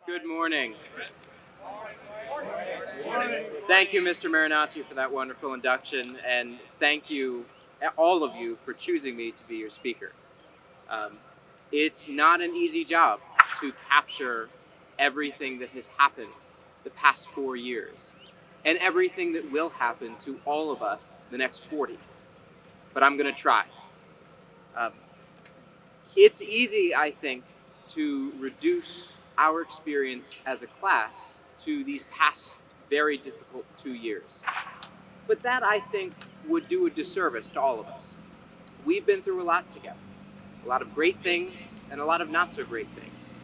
Good morning. Thank you, Mr. Marinacci, for that wonderful induction, and thank you, all of you, for choosing me to be your speaker. Um, it's not an easy job to capture everything that has happened the past 4 years, and everything that will happen to all of us the next 40. But I'm going to try. Um, it's easy, I think, to reduce our experience as a class to these past very difficult 2 years. But that, I think, would do a disservice to all of us. We've been through a lot together. A lot of great things and a lot of not so great things.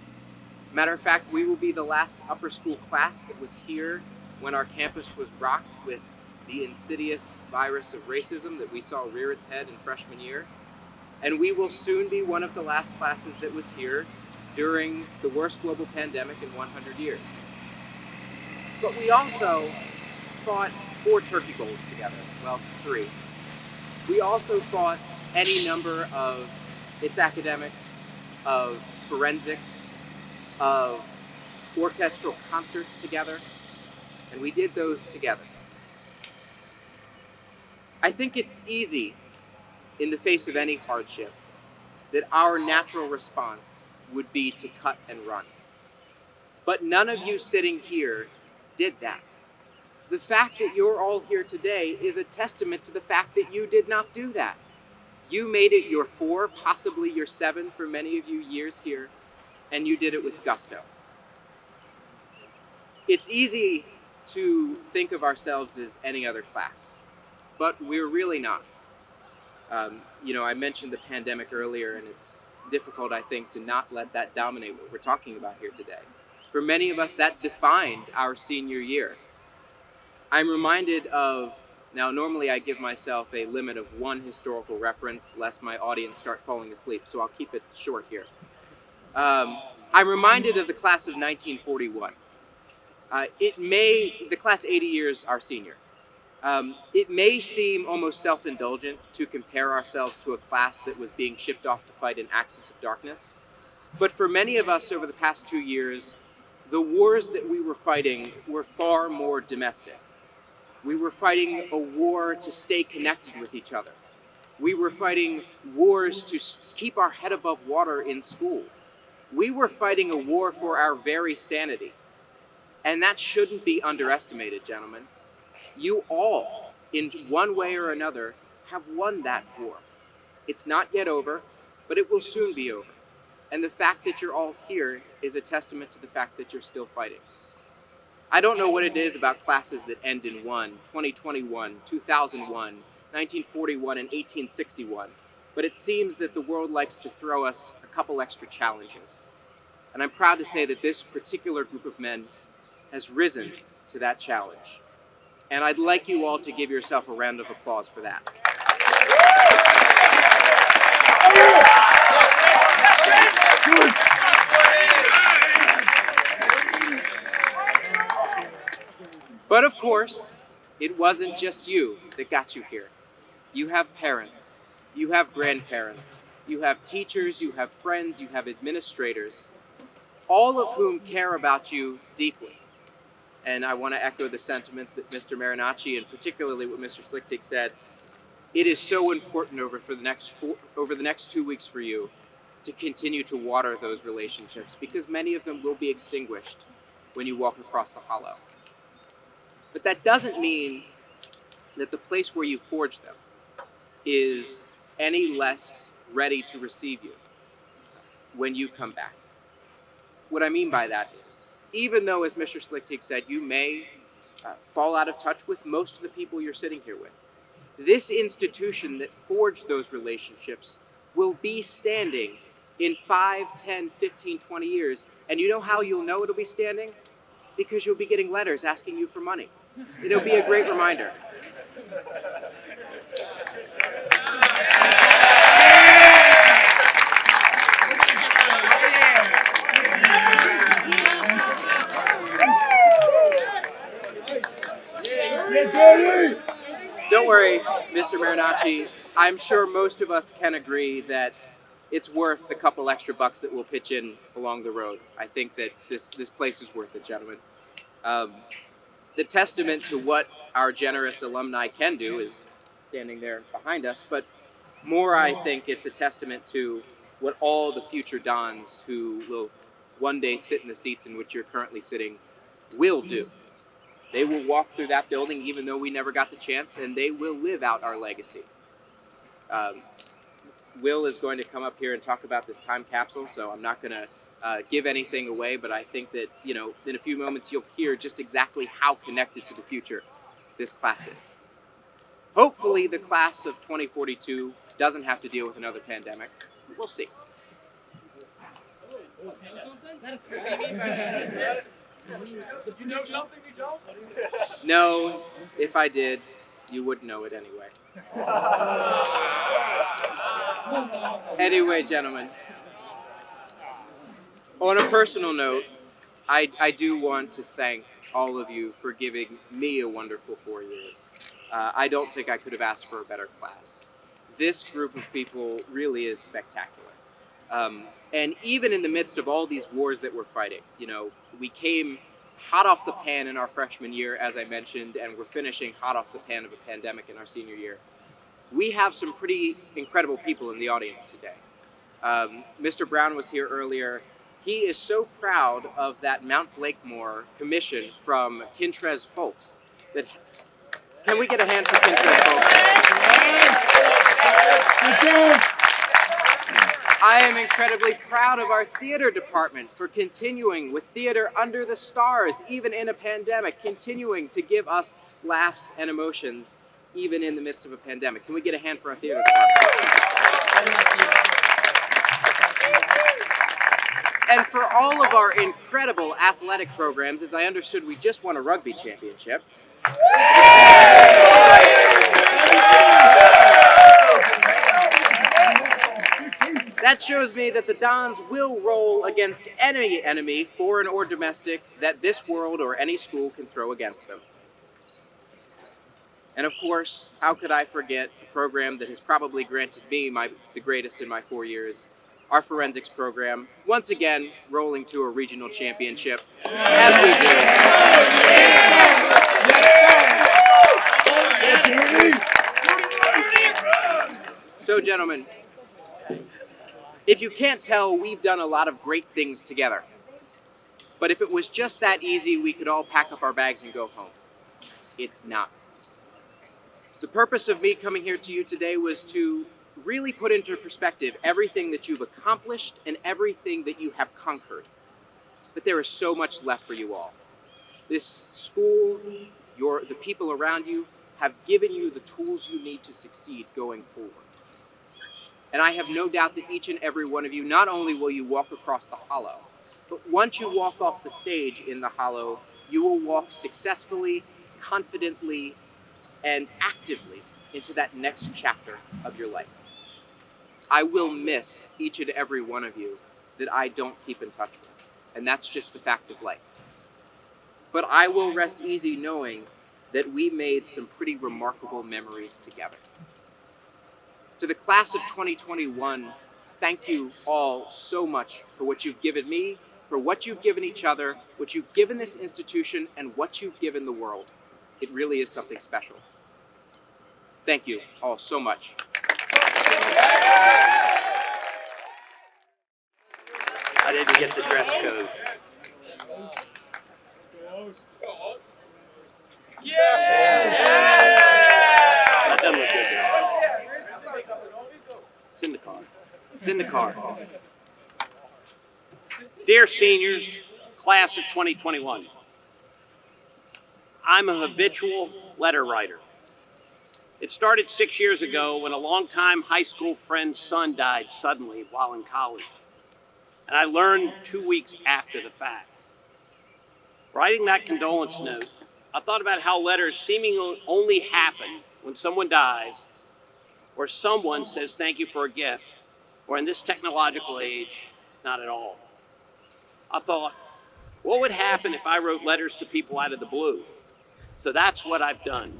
As a matter of fact, we will be the last upper school class that was here when our campus was rocked with the insidious virus of racism that we saw rear its head in freshman year. And we will soon be one of the last classes that was here during the worst global pandemic in 100 years. But we also fought 4 turkey bowls together. Well, 3. We also fought any number of its academic, of forensics, of orchestral concerts together, and we did those together. I think it's easy, in the face of any hardship, that our natural response would be to cut and run. But none of you sitting here did that. The fact that you're all here today is a testament to the fact that you did not do that. You made it your 4, possibly your 7 for many of you years here, and you did it with gusto. It's easy to think of ourselves as any other class, but we're really not. I mentioned the pandemic earlier, and it's difficult, I think, to not let that dominate what we're talking about here today. For many of us, that defined our senior year. I'm reminded of, now normally I give myself a limit of 1 historical reference, lest my audience start falling asleep, so I'll keep it short here. I'm reminded of the class of 1941. The class 80 years our senior. It may seem almost self-indulgent to compare ourselves to a class that was being shipped off to fight an axis of darkness. But for many of us over the past 2 years, the wars that we were fighting were far more domestic. We were fighting a war to stay connected with each other. We were fighting wars to keep our head above water in school. We were fighting a war for our very sanity. And that shouldn't be underestimated, gentlemen. You all, in one way or another, have won that war. It's not yet over, but it will soon be over. And the fact that you're all here is a testament to the fact that you're still fighting. I don't know what it is about classes that end in 1, 2021, 2001, 1941, and 1861, but it seems that the world likes to throw us a couple extra challenges. And I'm proud to say that this particular group of men has risen to that challenge. And I'd like you all to give yourself a round of applause for that. But of course, it wasn't just you that got you here. You have parents, you have grandparents, you have teachers, you have friends, you have administrators, all of whom care about you deeply. And I want to echo the sentiments that Mr. Marinacci and particularly what Mr. Slichtig said. It is so important over the next 2 weeks for you to continue to water those relationships, because many of them will be extinguished when you walk across the hollow. But that doesn't mean that the place where you forged them is any less ready to receive you when you come back. What I mean by that is, even though, as Mr. Slichtig said, you may fall out of touch with most of the people you're sitting here with, this institution that forged those relationships will be standing in 5, 10, 15, 20 years. And you know how you'll know it'll be standing? Because you'll be getting letters asking you for money. It'll be a great reminder. Don't worry, Mr. Marinacci. I'm sure most of us can agree that it's worth the couple extra bucks that we'll pitch in along the road. I think that this place is worth it, gentlemen. The testament to what our generous alumni can do is standing there behind us, but more, I think it's a testament to what all the future Dons who will one day sit in the seats in which you're currently sitting will do. They will walk through that building even though we never got the chance, and they will live out our legacy. Will is going to come up here and talk about this time capsule, so I'm not going to give anything away, but I think that, in a few moments you'll hear just exactly how connected to the future this class is. Hopefully the class of 2042 doesn't have to deal with another pandemic. We'll see. You know something we don't? No, if I did, you would know it anyway. Anyway, gentlemen, on a personal note, I do want to thank all of you for giving me a wonderful 4 years. I don't think I could have asked for a better class. This group of people really is spectacular. And even in the midst of all these wars that we're fighting, we came hot off the pan in our freshman year, as I mentioned, and we're finishing hot off the pan of a pandemic in our senior year. We have some pretty incredible people in the audience today. Mr. Brown was here earlier. He is so proud of that Mount Blakemore commission from Kintrez folks. Can we get a hand for Kintrez folks? I am incredibly proud of our theater department for continuing with Theater Under the Stars, even in a pandemic, continuing to give us laughs and emotions, even in the midst of a pandemic. Can we get a hand for our theater department? And for all of our incredible athletic programs, as I understood, we just won a rugby championship. That shows me that the Dons will roll against any enemy, foreign or domestic, that this world or any school can throw against them. And of course, how could I forget the program that has probably granted me the greatest in my 4 years, our forensics program, once again rolling to a regional championship, as we do. So, gentlemen, if you can't tell, we've done a lot of great things together. But if it was just that easy, we could all pack up our bags and go home. It's not. The purpose of me coming here to you today was to really put into perspective everything that you've accomplished and everything that you have conquered. But there is so much left for you all. This school, the people around you, have given you the tools you need to succeed going forward. And I have no doubt that each and every one of you, not only will you walk across the hollow, but once you walk off the stage in the hollow, you will walk successfully, confidently, and actively into that next chapter of your life. I will miss each and every one of you that I don't keep in touch with, and that's just the fact of life. But I will rest easy knowing that we made some pretty remarkable memories together. To the class of 2021, thank you all so much for what you've given me, for what you've given each other, what you've given this institution, and what you've given the world. It really is something special. Thank you all so much. I didn't get the dress code. That doesn't look good there. It's in the car. It's in the car. Dear seniors, class of 2021, I'm a habitual letter writer. It started 6 years ago when a longtime high school friend's son died suddenly while in college. And I learned 2 weeks after the fact. Writing that condolence note, I thought about how letters seemingly only happen when someone dies or someone says thank you for a gift, or in this technological age, not at all. I thought, what would happen if I wrote letters to people out of the blue? So that's what I've done.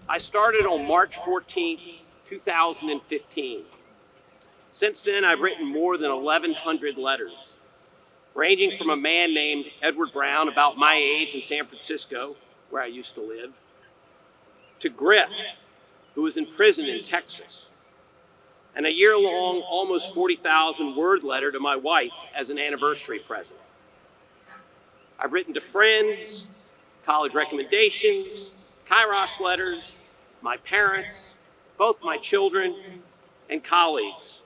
I started on March 14th, 2015. Since then, I've written more than 1,100 letters, ranging from a man named Edward Brown about my age in San Francisco, where I used to live, to Griff, who was in prison in Texas, and a year-long, almost 40,000 word letter to my wife as an anniversary present. I've written to friends, college recommendations, Kairos letters, my parents, both my children, and colleagues.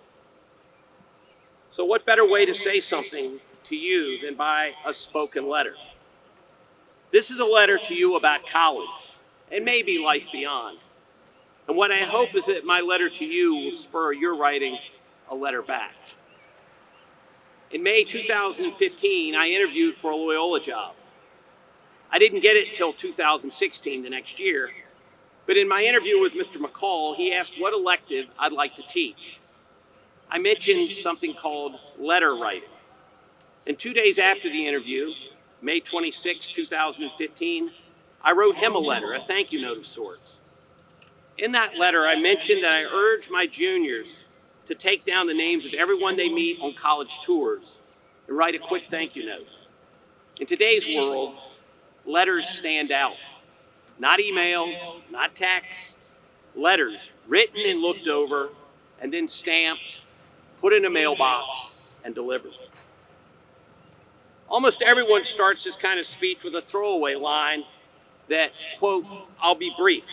So what better way to say something to you than by a spoken letter? This is a letter to you about college and maybe life beyond. And what I hope is that my letter to you will spur your writing a letter back. In May 2015, I interviewed for a Loyola job. I didn't get it until 2016, the next year, but in my interview with Mr. McCall, he asked what elective I'd like to teach. I mentioned something called letter writing. And 2 days after the interview, May 26, 2015, I wrote him a letter, a thank you note of sorts. In that letter, I mentioned that I urge my juniors to take down the names of everyone they meet on college tours and write a quick thank you note. In today's world, letters stand out. Not emails, not texts, letters written and looked over and then stamped, put in a mailbox, and delivered. Almost everyone starts this kind of speech with a throwaway line that, quote, I'll be brief.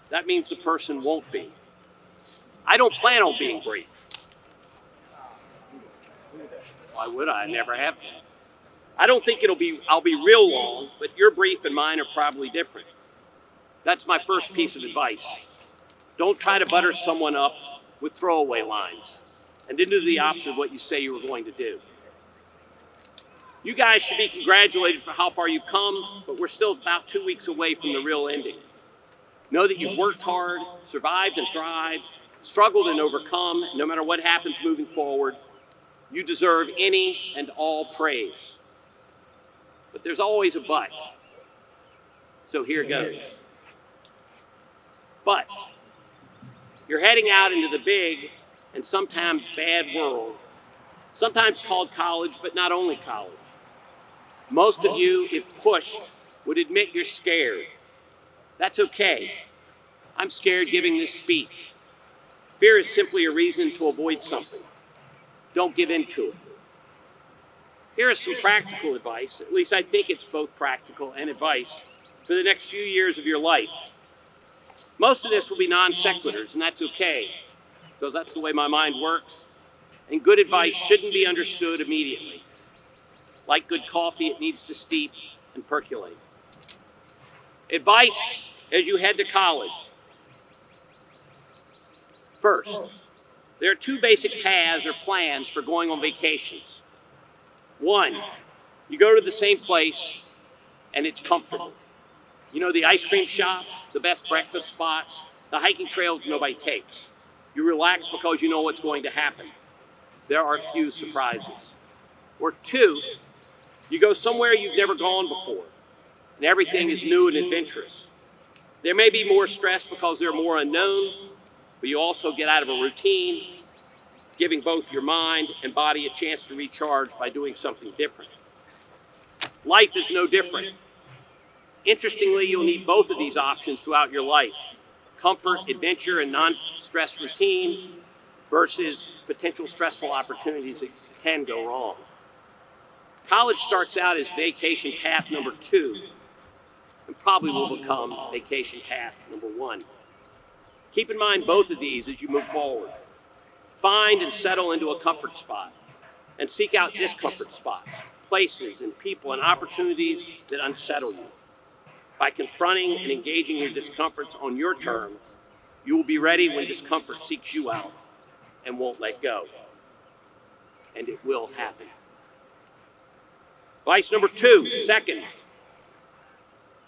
That means the person won't be. I don't plan on being brief. Why would I? I never have been. I don't think I'll be real long, but your brief and mine are probably different. That's my first piece of advice. Don't try to butter someone up with throwaway lines and then do the opposite of what you say you were going to do. You guys should be congratulated for how far you've come, but we're still about 2 weeks away from the real ending. Know that you've worked hard, survived and thrived, struggled and overcome. No matter what happens moving forward, you deserve any and all praise. But there's always a but. So here goes. But you're heading out into the big and sometimes bad world, sometimes called college, but not only college. Most of you, if pushed, would admit you're scared. That's okay. I'm scared giving this speech. Fear is simply a reason to avoid something. Don't give in to it. Here is some practical advice, at least I think it's both practical and advice, for the next few years of your life. Most of this will be non sequiturs, and that's okay, because that's the way my mind works, and good advice shouldn't be understood immediately. Like good coffee, it needs to steep and percolate. Advice as you head to college. First, there are two basic paths or plans for going on vacations. One, you go to the same place and it's comfortable. You know, the ice cream shops, the best breakfast spots, the hiking trails nobody takes. You relax because you know what's going to happen. There are few surprises. Or two, you go somewhere you've never gone before, and everything is new and adventurous. There may be more stress because there are more unknowns, but you also get out of a routine, giving both your mind and body a chance to recharge by doing something different. Life is no different. Interestingly, you'll need both of these options throughout your life. Comfort, adventure, and non-stress routine versus potential stressful opportunities that can go wrong. College starts out as vacation path number 2 and probably will become vacation path number 1. Keep in mind both of these as you move forward. Find and settle into a comfort spot and seek out discomfort spots, places and people and opportunities that unsettle you. By confronting and engaging your discomforts on your terms, you will be ready when discomfort seeks you out and won't let go. And it will happen. Advice number 2, second,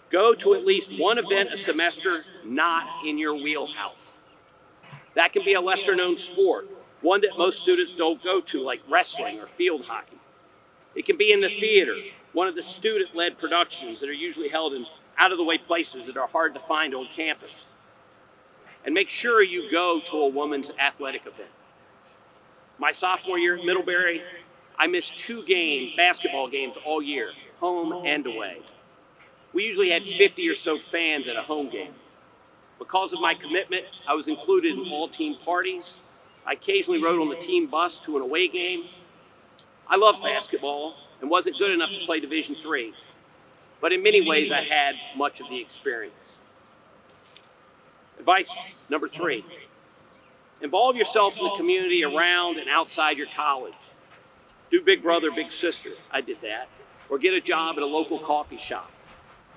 go to at least one event a semester not in your wheelhouse. That can be a lesser known sport, one that most students don't go to, like wrestling or field hockey. It can be in the theater, one of the student-led productions that are usually held in out-of-the-way places that are hard to find on campus. And make sure you go to a women's athletic event. My sophomore year at Middlebury, I missed 2 basketball games all year, home and away. We usually had 50 or so fans at a home game. Because of my commitment, I was included in all team parties. I occasionally rode on the team bus to an away game. I loved basketball and wasn't good enough to play Division III, but in many ways I had much of the experience. Advice number 3, involve yourself in the community around and outside your college. Do Big Brother, Big Sister. I did that. Or get a job at a local coffee shop.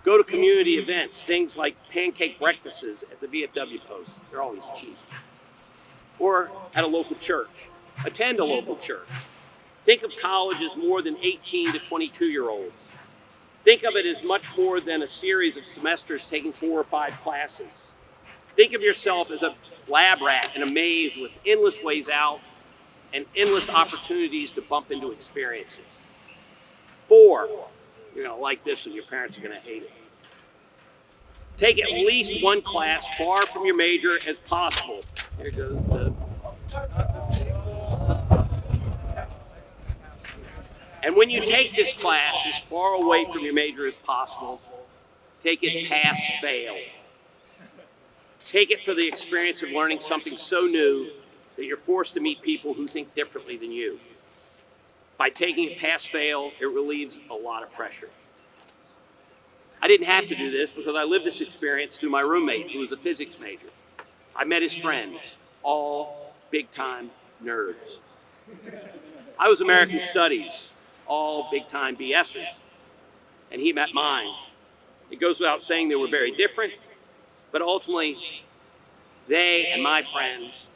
Go to community events, things like pancake breakfasts at the VFW posts. They're always cheap. Or at a local church. Attend a local church. Think of college as more than 18 to 22-year-olds. Think of it as much more than a series of semesters taking 4 or 5 classes. Think of yourself as a lab rat in a maze with endless ways out and endless opportunities to bump into experiences. 4, you're going to like this and your parents are going to hate it. Take at least one class far from your major as possible. Here goes the... And when you take this class as far away from your major as possible, take it pass-fail. Take it for the experience of learning something so new that you're forced to meet people who think differently than you. By taking it pass-fail, it relieves a lot of pressure. I didn't have to do this because I lived this experience through my roommate, who was a physics major. I met his friends, all big-time nerds. I was American Studies, all big-time BSers, and he met mine. It goes without saying they were very different, but ultimately, they and my friends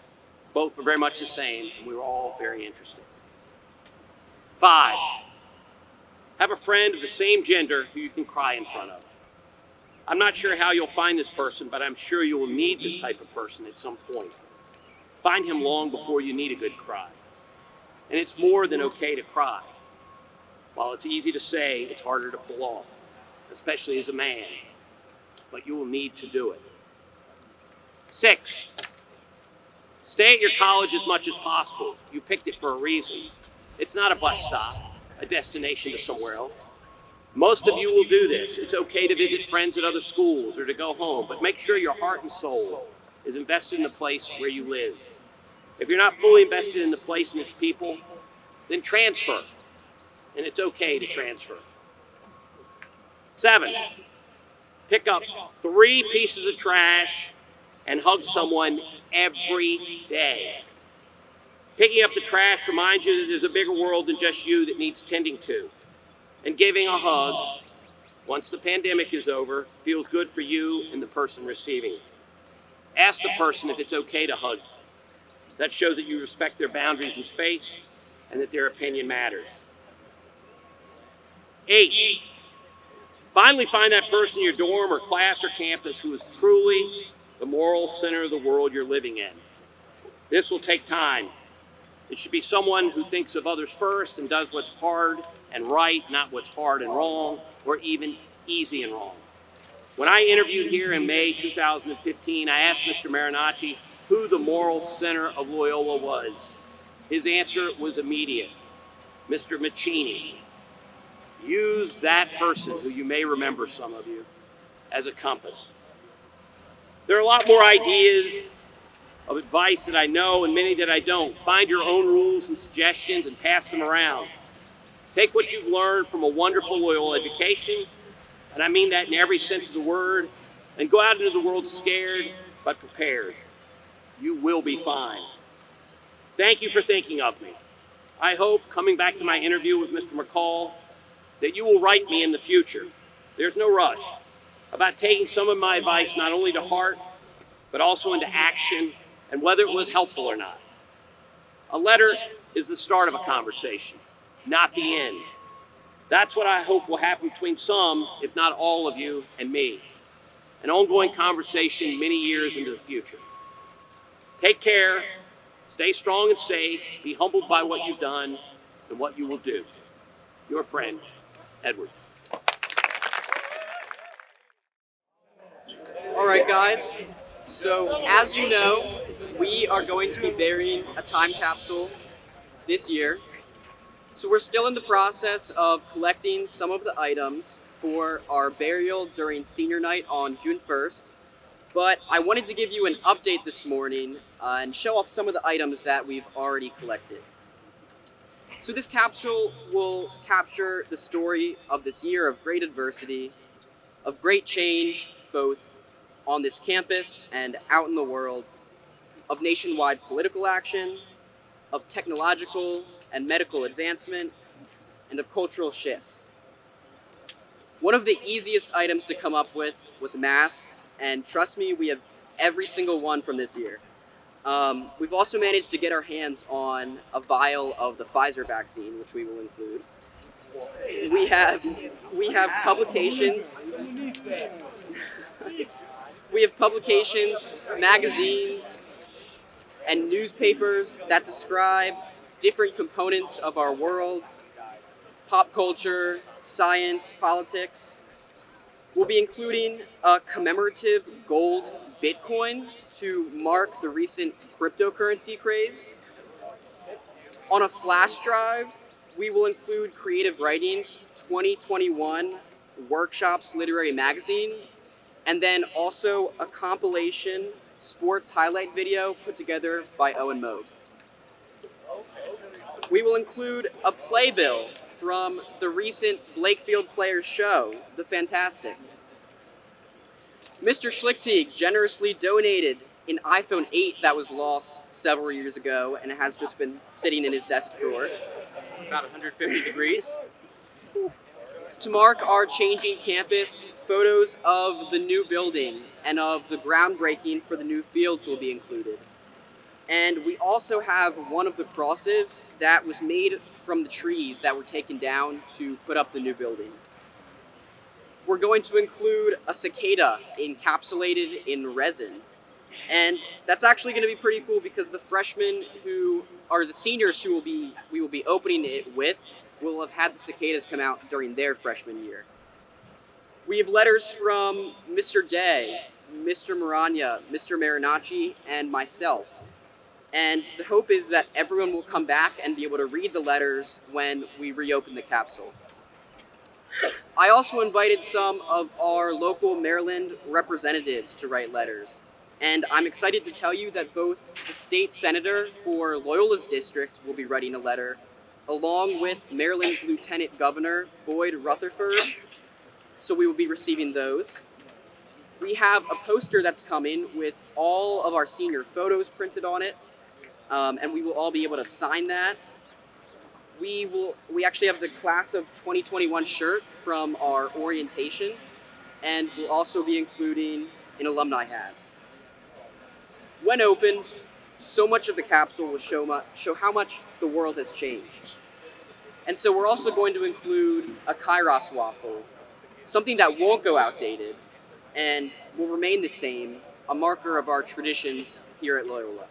both were very much the same, and we were all very interested. 5, have a friend of the same gender who you can cry in front of. I'm not sure how you'll find this person, but I'm sure you will need this type of person at some point. Find him long before you need a good cry. And it's more than okay to cry. While it's easy to say, it's harder to pull off, especially as a man, but you will need to do it. 6, stay at your college as much as possible. You picked it for a reason. It's not a bus stop, a destination to somewhere else. Most of you will do this. It's okay to visit friends at other schools or to go home, but make sure your heart and soul is invested in the place where you live. If you're not fully invested in the place and its people, then transfer. And it's okay to transfer. 7, pick up 3 pieces of trash and hug someone every day. Picking up the trash reminds you that there's a bigger world than just you that needs tending to. And giving a hug, once the pandemic is over, feels good for you and the person receiving it. Ask the person if it's okay to hug. That shows that you respect their boundaries and space and that their opinion matters. 8, finally find that person in your dorm or class or campus who is truly the moral center of the world you're living in. This will take time. It should be someone who thinks of others first and does what's hard and right, not what's hard and wrong, or even easy and wrong. When I interviewed here in May 2015, I asked Mr. Marinacci who the moral center of Loyola was. His answer was immediate: Mr. Maccini. Use that person, who you may remember, some of you, as a compass. There are a lot more ideas of advice that I know and many that I don't. Find your own rules and suggestions and pass them around. Take what you've learned from a wonderful Loyola education, and I mean that in every sense of the word, and go out into the world scared but prepared. You will be fine. Thank you for thinking of me. I hope, coming back to my interview with Mr. McCall, that you will write me in the future. There's no rush. About taking some of my advice not only to heart, but also into action, and whether it was helpful or not. A letter is the start of a conversation, not the end. That's what I hope will happen between some, if not all of you and me. An ongoing conversation many years into the future. Take care, stay strong and safe, be humbled by what you've done and what you will do. Your friend, Edward. All right, guys. So, as you know, we are going to be burying a time capsule this year. So we're still in the process of collecting some of the items for our burial during senior night on June 1st. But I wanted to give you an update this morning and show off some of the items that we've already collected. So this capsule will capture the story of this year of great adversity, of great change, both on this campus and out in the world, of nationwide political action, of technological and medical advancement, and of cultural shifts. One of the easiest items to come up with was masks, and trust me, we have every single one from this year. We've also managed to get our hands on a vial of the Pfizer vaccine, which we will include. We have publications. We have publications, magazines, and newspapers that describe different components of our world, pop culture, science, politics. We'll be including a commemorative gold Bitcoin to mark the recent cryptocurrency craze. On a flash drive, we will include Creative Writings 2021 Workshops Literary Magazine, and then also a compilation sports highlight video put together by Owen Moog. We will include a playbill from the recent Blakefield Players show, The Fantastics. Mr. Schlichtig generously donated an iPhone 8 that was lost several years ago and has just been sitting in his desk drawer. It's about 150 degrees. To mark our changing campus, photos of the new building and of the groundbreaking for the new fields will be included. And we also have one of the crosses that was made from the trees that were taken down to put up the new building. We're going to include a cicada encapsulated in resin. And that's actually going to be pretty cool because the freshmen who are the seniors who we will be opening it with will have had the cicadas come out during their freshman year. We have letters from Mr. Day, Mr. Maranya, Mr. Marinacci, and myself. And the hope is that everyone will come back and be able to read the letters when we reopen the capsule. I also invited some of our local Maryland representatives to write letters. And I'm excited to tell you that both the state senator for Loyola's district will be writing a letter, along with Maryland's Lieutenant Governor Boyd Rutherford. So we will be receiving those. We have a poster that's coming with all of our senior photos printed on it, and we will all be able to sign that. We actually have the class of 2021 shirt from our orientation, and we'll also be including an alumni hat. When opened, so much of the capsule will show how much the world has changed. And so we're also going to include a Kairos waffle, something that won't go outdated and will remain the same, a marker of our traditions here at Loyola.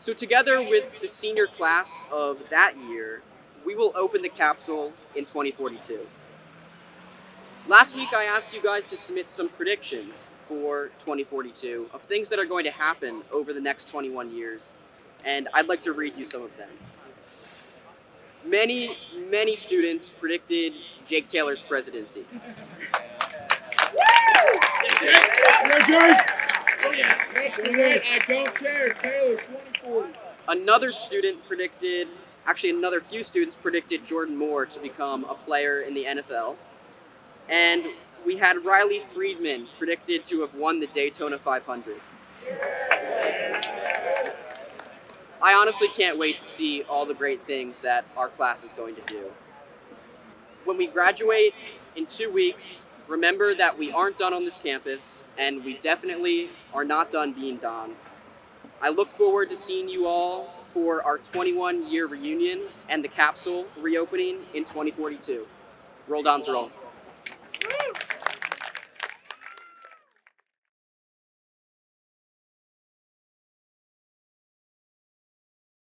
So together with the senior class of that year, we will open the capsule in 2042. Last week I asked you guys to submit some predictions for 2042 of things that are going to happen over the next 21 years, and I'd like to read you some of them. Many students predicted Jake Taylor's presidency. I don't care. Taylor, 2040. Another few students predicted Jordan Moore to become a player in the NFL. And we had Riley Friedman predicted to have won the Daytona 500. I honestly can't wait to see all the great things that our class is going to do. When we graduate in 2 weeks, remember that we aren't done on this campus, and we definitely are not done being Dons. I look forward to seeing you all for our 21-year reunion and the capsule reopening in 2042. Roll Dons roll.